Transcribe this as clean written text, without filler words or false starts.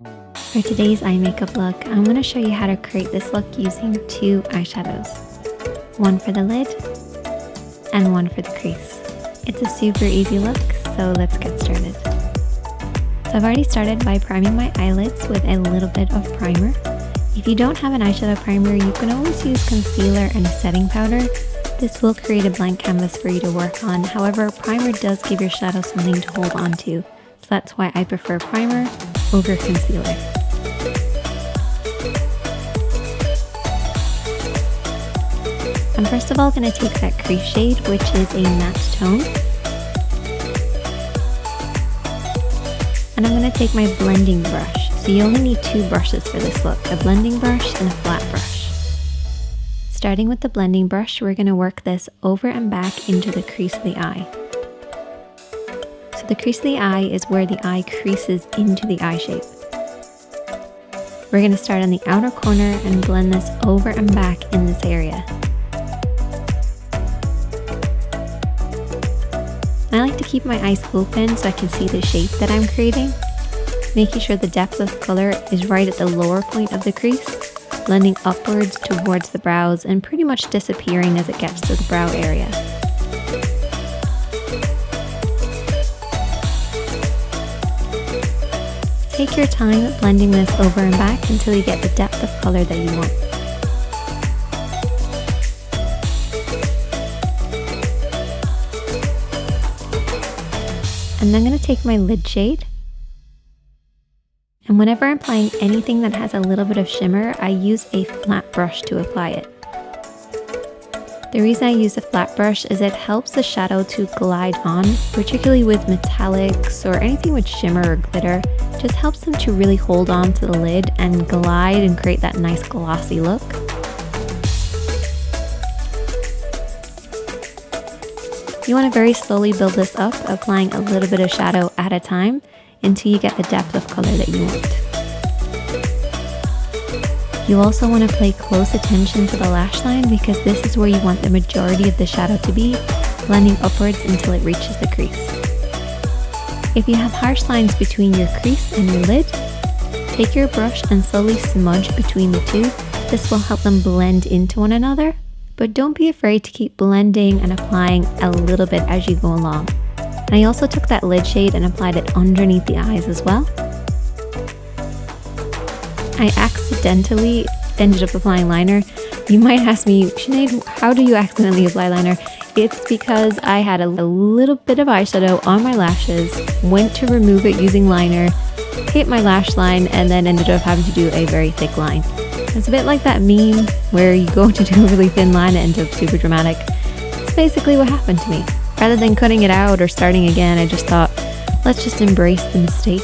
For today's eye makeup look, I'm going to show you how to create this look using two eyeshadows. One for the lid and one for the crease. It's a super easy look, so let's get started. So I've already started by priming my eyelids with a little bit of primer. If you don't have an eyeshadow primer, you can always use concealer and setting powder. This will create a blank canvas for you to work on. However, primer does give your shadow something to hold on to. So that's why I prefer primer over concealer. I'm first of all going to take that crease shade, which is a matte tone. And I'm going to take my blending brush. So you only need two brushes for this look, a blending brush and a flat brush. Starting with the blending brush, we're going to work this over and back into the crease of the eye. So the crease of the eye is where the eye creases into the eye shape. We're going to start on the outer corner and blend this over and back in this area. I like to keep my eyes open so I can see the shape that I'm creating, making sure the depth of color is right at the lower point of the crease, blending upwards towards the brows and pretty much disappearing as it gets to the brow area. Take your time blending this over and back until you get the depth of color that you want. And I'm going to take my lid shade, and whenever I'm applying anything that has a little bit of shimmer, I use a flat brush to apply it. The reason I use a flat brush is it helps the shadow to glide on, particularly with metallics or anything with shimmer or glitter. It just helps them to really hold on to the lid and glide and create that nice glossy look. You want to very slowly build this up, applying a little bit of shadow at a time until you get the depth of color that you want. You also want to pay close attention to the lash line because this is where you want the majority of the shadow to be, blending upwards until it reaches the crease. If you have harsh lines between your crease and your lid, take your brush and slowly smudge between the two. This will help them blend into one another. But don't be afraid to keep blending and applying a little bit as you go along. And I also took that lid shade and applied it underneath the eyes as well. I accidentally ended up applying liner. You might ask me, Sinead, how do you accidentally apply liner? It's because I had a little bit of eyeshadow on my lashes, went to remove it using liner, hit my lash line, and then ended up having to do a very thick line. It's a bit like that meme where you go to do a really thin line and end up super dramatic. It's basically what happened to me. Rather than cutting it out or starting again, I just thought, let's just embrace the mistake